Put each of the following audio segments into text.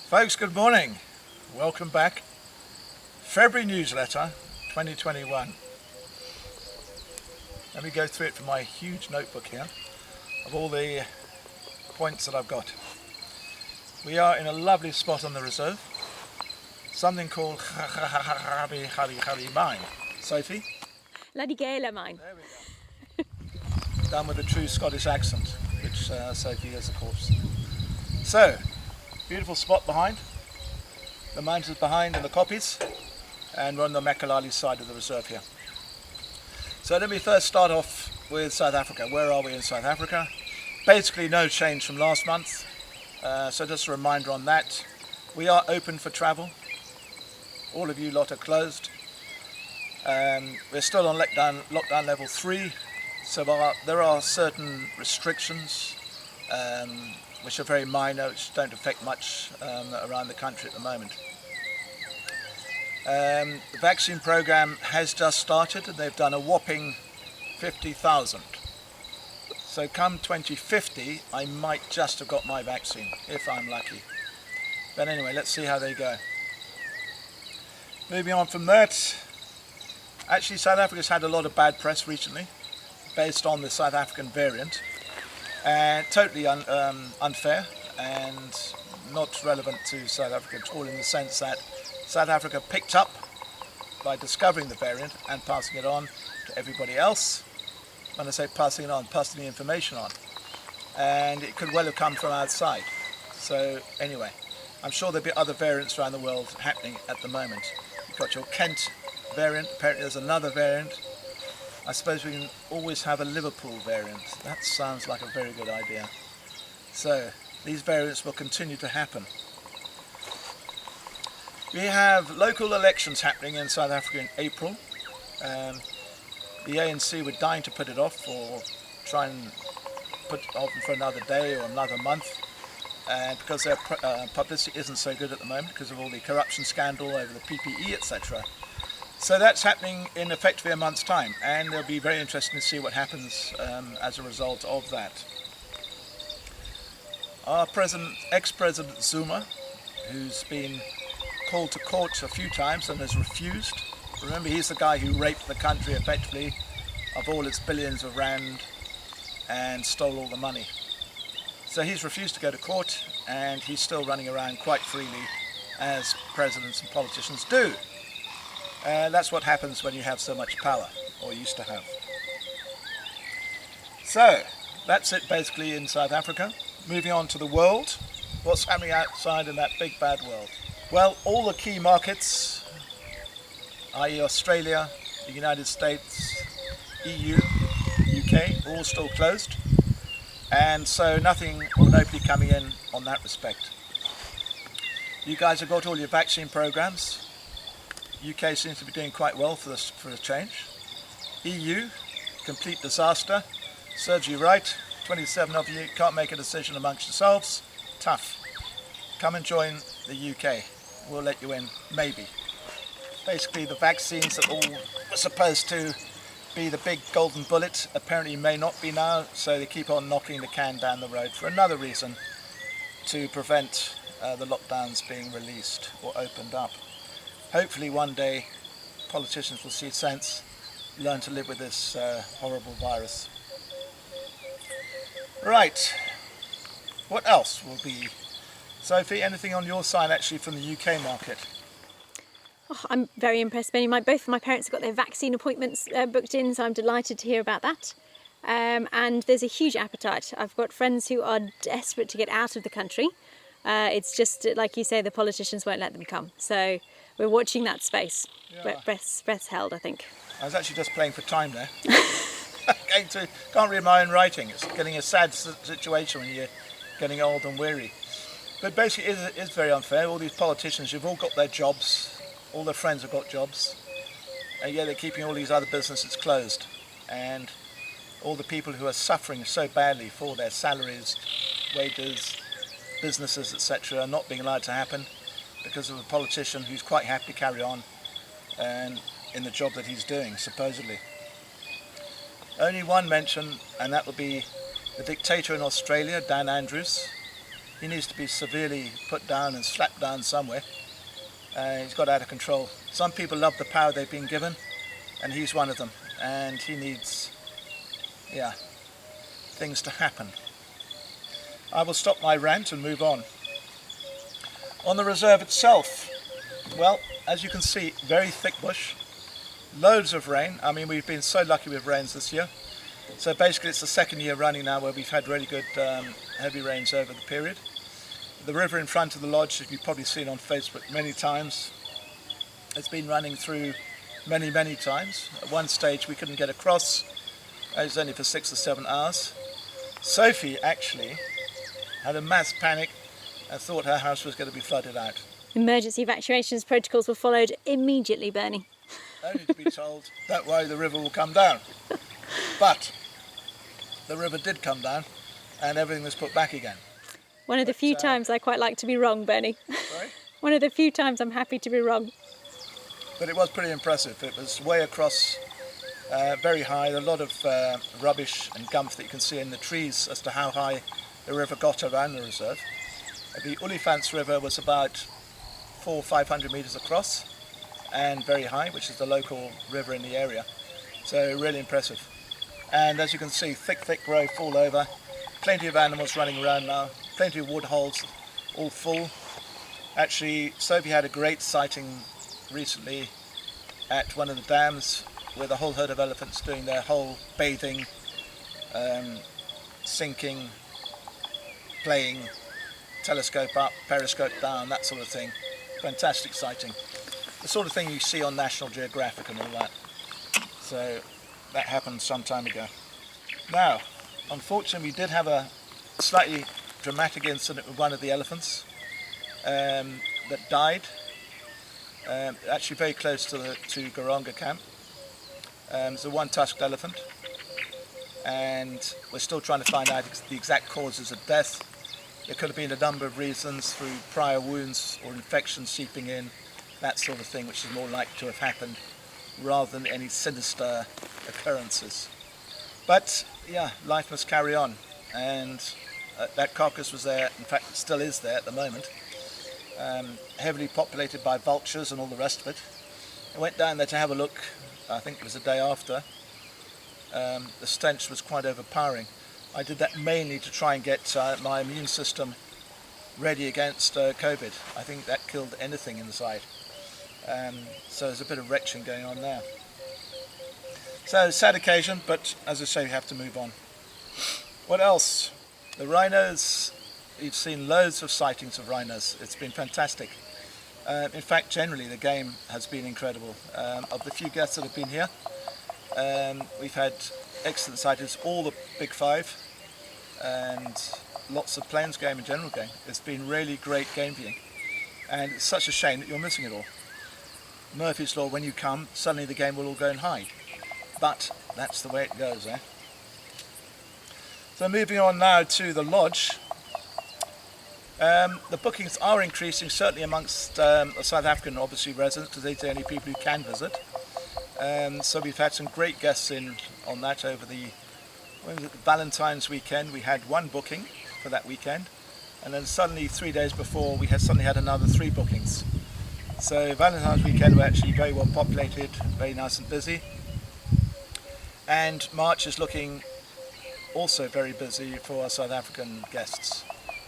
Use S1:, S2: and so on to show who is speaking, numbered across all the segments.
S1: Folks, good morning. Welcome back. February newsletter 2021. Let me go through it from my huge notebook here of all the points that I've got. We are in a lovely spot on the reserve, something called Mine. Sophie?
S2: Ladigela mine.
S1: There we go. Done with a true Scottish accent, which Sophie is, of course. So, beautiful spot behind. The mountains behind and the koppies, and we're on the Mekalali side of the reserve here. So let me first start off with South Africa. Where are we in South Africa? Basically no change from last month. So just a reminder on that. We are open for travel. All of you lot are closed. We're still on lockdown level 3. So there are certain restrictions which are very minor, which don't affect much around the country at the moment. The vaccine program has just started and they've done a whopping 50,000. So come 2050, I might just have got my vaccine, if I'm lucky. But anyway, let's see how they go. Moving on from that, actually South Africa's had a lot of bad press recently, based on the South African variant. Totally unfair and not relevant to South Africa at all, in the sense that South Africa picked up by discovering the variant and passing it on to everybody else. When I say passing it on, passing the information on. And it could well have come from outside. So anyway, I'm sure there'll be other variants around the world happening at the moment. You've got your Kent variant, apparently there's another variant. I suppose we can always have a Liverpool variant. That sounds like a very good idea. So these variants will continue to happen. We have local elections happening in South Africa in April. The ANC were dying to put it off, or try and put it off for another day or another month, and because their publicity isn't so good at the moment because of all the corruption scandal over the PPE, etc. So that's happening in effectively a month's time, and it'll be very interesting to see what happens as a result of that. Our ex-president Zuma, who's been called to court a few times and has refused. Remember, he's the guy who raped the country effectively of all its billions of rand and stole all the money. So he's refused to go to court, and he's still running around quite freely, as presidents and politicians do. That's what happens when you have so much power, or used to have. So that's it basically in South Africa. Moving on to the world. What's happening outside in that big bad world? Well, all the key markets, i.e. Australia, the United States, EU, UK, all still closed. And so nothing remotely coming in on that respect. You guys have got all your vaccine programs. UK seems to be doing quite well for a change. EU, complete disaster. Serves you right. 27 of you can't make a decision amongst yourselves. Tough. Come and join the UK. We'll let you in, maybe. Basically, the vaccines that all were supposed to be the big golden bullet apparently may not be now, so they keep on knocking the can down the road for another reason, to prevent the lockdowns being released or opened up. Hopefully one day politicians will see sense, learn to live with this horrible virus. Right, what else will be? Sophie, anything on your side actually from the UK market?
S2: Oh, I'm very impressed, Benny. Both of my parents have got their vaccine appointments booked in, so I'm delighted to hear about that. And there's a huge appetite. I've got friends who are desperate to get out of the country. It's just, like you say, the politicians won't let them come. So we're watching that space. Yeah. Breaths held, I think.
S1: I was actually just playing for time there. Can't read my own writing. It's getting a sad situation when you're getting old and weary. But basically it is very unfair. All these politicians, you've all got their jobs. All their friends have got jobs. And yet they're keeping all these other businesses closed. And all the people who are suffering so badly for their salaries, wages, businesses, etc. are not being allowed to happen because of a politician who's quite happy to carry on and in the job that he's doing, supposedly. Only one mention, and that would be the dictator in Australia, Dan Andrews. he needs to be severely put down and slapped down somewhere. He's got out of control. Some people love the power they've been given, and he's one of them. And he needs, things to happen. I will stop my rant and move on. On the reserve itself, well, as you can see, very thick bush, loads of rain. I mean, we've been so lucky with rains this year. So basically it's the second year running now where we've had really good heavy rains over the period. The river in front of the lodge, as you've probably seen on Facebook many times, it's been running through many times. At one stage we couldn't get across. It was only for 6 or 7 hours. Sophie actually had a mass panic and thought her house was going to be flooded out.
S2: Emergency evacuations protocols were followed immediately, Bernie.
S1: Only to be told, don't worry, the river will come down. But the river did come down and everything was put back again.
S2: One of the few times I quite like to be wrong, Bernie.
S1: Sorry?
S2: One of the few times I'm happy to be wrong.
S1: But it was pretty impressive. It was way across, very high, a lot of rubbish and gump that you can see in the trees as to how high the river got around the reserve. The Olifants River was about 400 or 500 metres across and very high, which is the local river in the area. So really impressive. And as you can see, thick growth all over. Plenty of animals running around now, plenty of wood holes, all full. Actually, Sophie had a great sighting recently at one of the dams with a whole herd of elephants doing their whole bathing, sinking, playing, telescope up, periscope down, that sort of thing. Fantastic sighting. The sort of thing you see on National Geographic and all that. So that happened some time ago. Now, unfortunately, we did have a slightly dramatic incident with one of the elephants that died. Actually very close to Garonga camp. It's a one-tusked elephant, and we're still trying to find out the exact causes of death. There could have been a number of reasons through prior wounds or infection seeping in, that sort of thing, which is more likely to have happened rather than any sinister occurrences. But yeah, life must carry on, and that carcass was there, in fact it still is there at the moment, heavily populated by vultures and all the rest of it. I went down there to have a look, I think it was the day after. The stench was quite overpowering. I did that mainly to try and get my immune system ready against COVID. I think that killed anything inside. So there's a bit of retching going on there. So sad occasion, but as I say, we have to move on. What else? The rhinos. You've seen loads of sightings of rhinos. It's been fantastic. In fact, generally the game has been incredible. Of the few guests that have been here, we've had excellent sightings, all the big five, and lots of plains game and general game. It's been really great game viewing, and it's such a shame that you're missing it all. Murphy's Law, when you come, suddenly the game will all go and hide. But that's the way it goes, eh? So moving on now to the lodge. The bookings are increasing, certainly amongst the South African, obviously, residents, because they're the only people who can visit. So we've had some great guests in on that over the Valentine's weekend. We had one booking for that weekend, and then suddenly 3 days before we suddenly had another 3 bookings. So Valentine's weekend were actually very well populated, very nice and busy. And March is looking also very busy for our South African guests.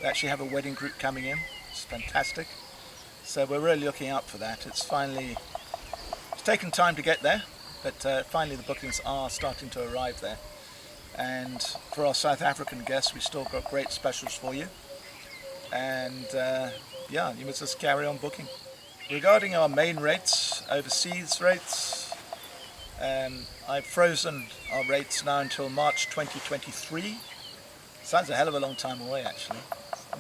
S1: We actually have a wedding group coming in. It's fantastic. So we're really looking out for that. It's taken time to get there, but finally the bookings are starting to arrive there. And for our South African guests, we've still got great specials for you. And yeah, you must just carry on booking. Regarding our main rates, overseas rates, I've frozen our rates now until March 2023. Sounds a hell of a long time away, actually.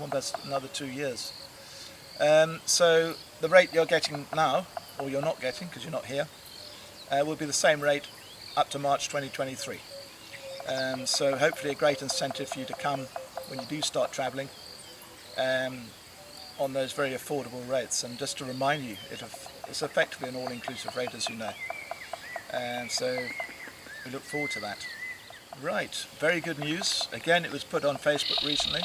S1: Almost another 2 years. So the rate you're getting now, or you're not getting because you're not here, will be the same rate up to March 2023. So hopefully a great incentive for you to come when you do start travelling on those very affordable rates. And just to remind you, it's effectively an all-inclusive rate, as you know. So we look forward to that. Right, very good news. Again, it was put on Facebook recently.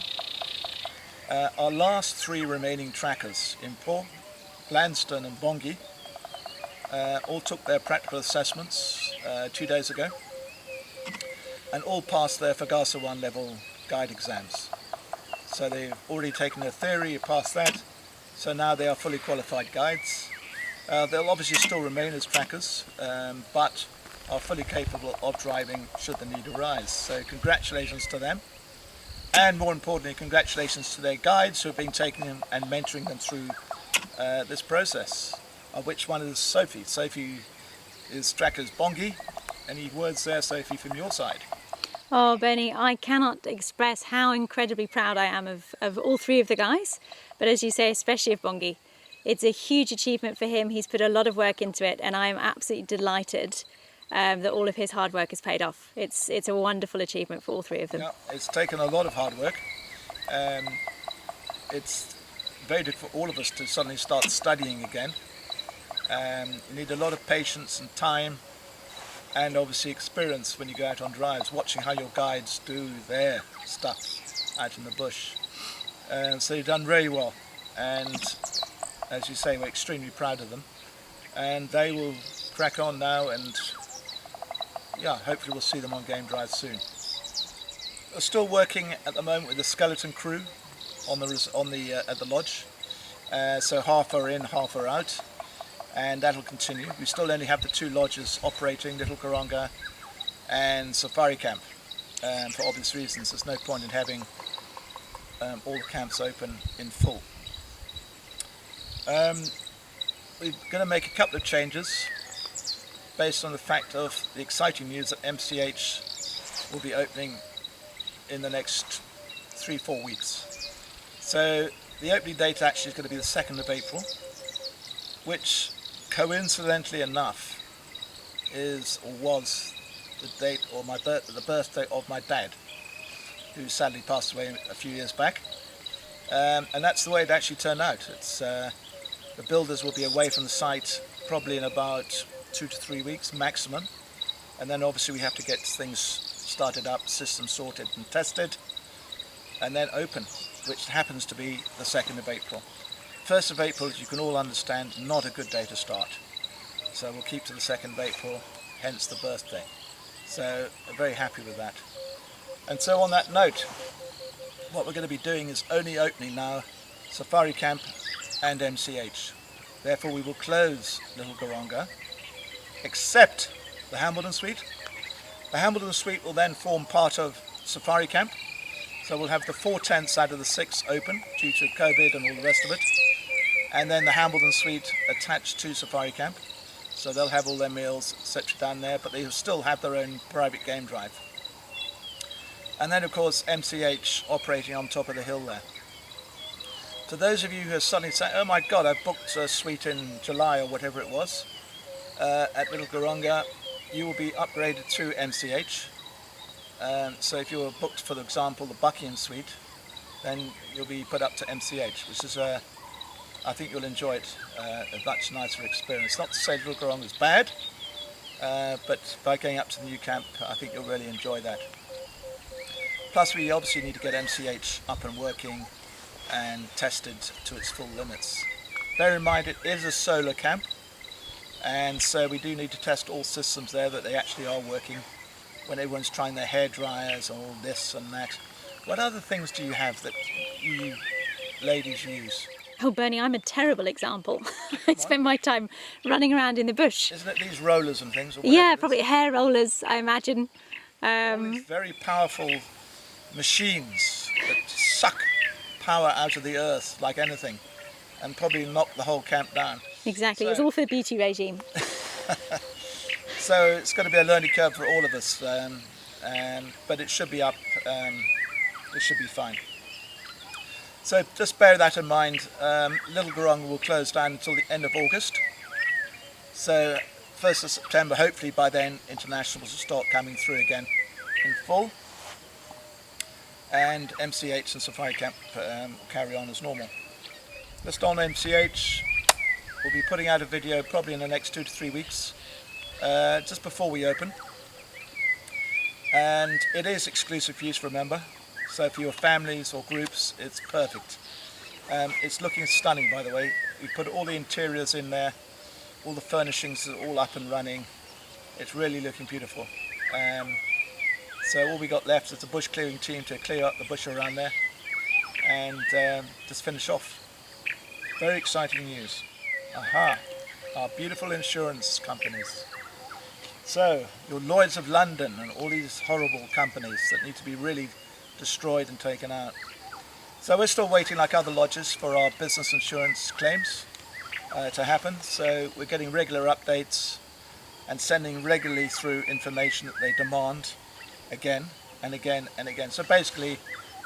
S1: Our last 3 remaining trackers, Impo, Gladstone and Bongi, all took their practical assessments 2 days ago and all passed their Fagasa 1 level guide exams. So they've already taken their theory, passed that, so now they are fully qualified guides. They'll obviously still remain as trackers, but are fully capable of driving should the need arise. So congratulations to them, and more importantly congratulations to their guides who have been taking them and mentoring them through this process, of which one is Sophie. Sophie is trackers Bongi. Any words there, Sophie, from your side?
S2: Oh, Bernie, I cannot express how incredibly proud I am of all 3 of the guys, but as you say, especially of Bongi. It's a huge achievement for him. He's put a lot of work into it, and I am absolutely delighted that all of his hard work has paid off. It's a wonderful achievement for all 3 of them.
S1: Yeah, it's taken a lot of hard work. It's very difficult for all of us to suddenly start studying again. You need a lot of patience and time, and obviously experience when you go out on drives, watching how your guides do their stuff out in the bush. So you've done very well, and as you say, we're extremely proud of them, and they will crack on now, and yeah, hopefully we'll see them on game drives soon. We're still working at the moment with the skeleton crew at the lodge, so half are in, half are out, and that'll continue. We still only have the 2 lodges operating, Little Garonga and Safari Camp, for obvious reasons. There's no point in having all the camps open in full. We're going to make a couple of changes based on the fact of the exciting news that MCH will be opening in the next 3-4 weeks. So the opening date actually is going to be the 2nd of April, which coincidentally enough was the date or the birthday of my dad, who sadly passed away a few years back, and that's the way it actually turned out. It's the builders will be away from the site probably in about 2 to 3 weeks maximum, and then obviously we have to get things started up, systems sorted and tested, and then open, which happens to be the 2nd of April. 1st of April, as you can all understand, not a good day to start, so we'll keep to the 2nd of April, hence the birthday. So I'm very happy with that. And so on that note, what we're going to be doing is only opening now Safari Camp and MCH. Therefore we will close Little Garonga, except the Hambledon Suite. The Hambledon Suite will then form part of Safari Camp, so we'll have the 4 tents out of the 6 open due to COVID and all the rest of it, and then the Hambledon Suite attached to Safari Camp, so they'll have all their meals etc. down there, but they'll still have their own private game drive. And then of course MCH operating on top of the hill there. For those of you who are suddenly saying, oh my god, I've booked a suite in July or whatever it was at Little Garonga, you will be upgraded to MCH. So if you were booked, for example, the Buckingham Suite, then you'll be put up to MCH, which is, I think you'll enjoy it, a much nicer experience. Not to say Little Garonga is bad, but by going up to the new camp, I think you'll really enjoy that. Plus we obviously need to get MCH up and working and tested to its full limits. Bear in mind it is a solar camp, and so we do need to test all systems there that they actually are working when everyone's trying their hair dryers and all this and that. What other things do you have that you ladies use?
S2: Oh, Bernie, I'm a terrible example. I spend my time running around in the bush.
S1: Isn't it these rollers and things? Or
S2: yeah, probably hair rollers, I imagine.
S1: All these very powerful machines that suck power out of the earth like anything and probably knock the whole camp down.
S2: Exactly,
S1: So,
S2: it's all for the beauty regime.
S1: so it's going to be a learning curve for all of us, but it should be up, it should be fine. So just bear that in mind. Little Garonga will close down until the end of August. So 1st of September, hopefully by then, internationals will start coming through again in full. And MCH and Safari Camp carry on as normal. Just on MCH, we'll be putting out a video probably in the next 2 to 3 weeks, just before we open. And it is exclusive use, remember. So for your families or groups, it's perfect. It's looking stunning, by the way. We put all the interiors in there, all the furnishings are all up and running. It's really looking beautiful. So all we got left is the bush clearing team to clear up the bush around there and just finish off. Very exciting news. Aha, our beautiful insurance companies. So your Lloyd's of London and all these horrible companies that need to be really destroyed and taken out. So we're still waiting, like other lodges, for our business insurance claims to happen. So we're getting regular updates and sending regularly through information that they demand again and again and again. So basically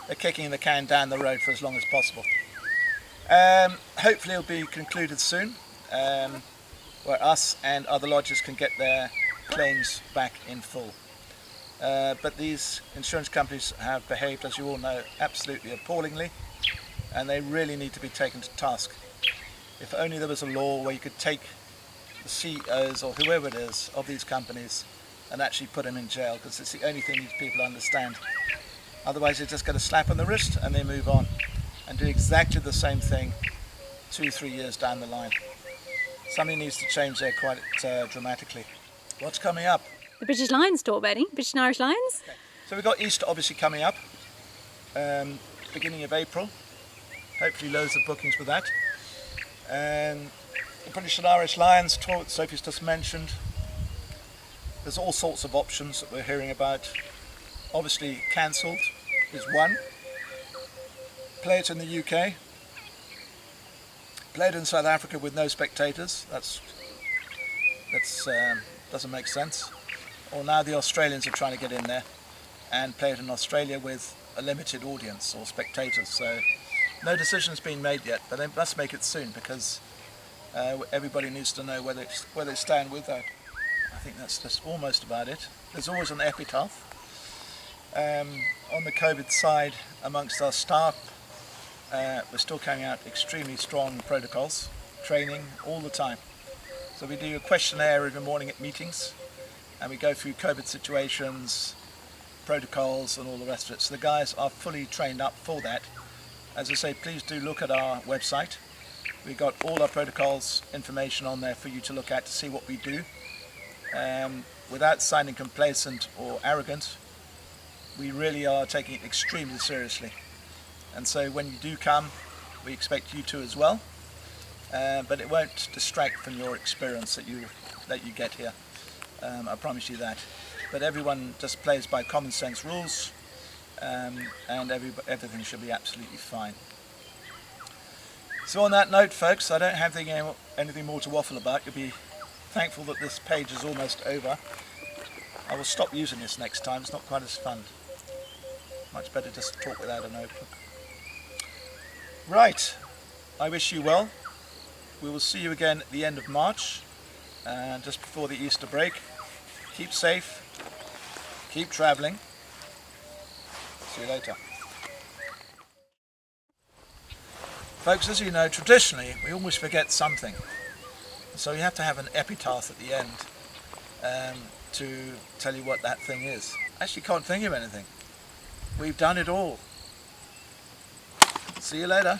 S1: they're kicking the can down the road for as long as possible. Hopefully it'll be concluded soon, where us and other lodges can get their claims back in full. But these insurance companies have behaved, as you all know, absolutely appallingly, and they really need to be taken to task. If only there was a law where you could take the CEOs or whoever it is of these companies and actually put them in jail, because it's the only thing these people understand. Otherwise they just get a slap on the wrist and they move on and do exactly the same thing 2-3 years down the line. Something needs to change there quite dramatically. What's coming up?
S2: The British Lions tour, Benny. British and Irish Lions.
S1: Okay. So we've got Easter obviously coming up, beginning of April. Hopefully loads of bookings with that. And the British and Irish Lions tour that Sophie's just mentioned. There's all sorts of options that we're hearing about. Obviously cancelled is one. Play it in the UK. Play it in South Africa with no spectators. That's doesn't make sense. Or now the Australians are trying to get in there and play it in Australia with a limited audience or spectators. So no decision's been made yet, but they must make it soon, because everybody needs to know where they stand with that. I think that's just almost about it. There's always an epitaph. On the COVID side, amongst our staff, we're still carrying out extremely strong protocols, training all the time. So we do a questionnaire every morning at meetings, and we go through COVID situations, protocols and all the rest of it. So the guys are fully trained up for that. As I say, please do look at our website. We've got all our protocols, information on there for you to look at to see what we do. Without sounding complacent or arrogant, we really are taking it extremely seriously. And so when you do come, we expect you to as well. But it won't distract from your experience that you get here. I promise you that. But everyone just plays by common sense rules, and everything should be absolutely fine. So on that note, folks, I don't have anything more to waffle about. You'll be thankful that this page is almost over. I will stop using this next time. It's not quite as fun. Much better just to talk without a notebook. Right, I wish you well. We will see you again at the end of March, just before the Easter break. Keep safe, keep travelling. See you later. Folks, as you know, traditionally we always forget something. So you have to have an epitaph at the end to tell you what that thing is. I actually can't think of anything. We've done it all. See you later.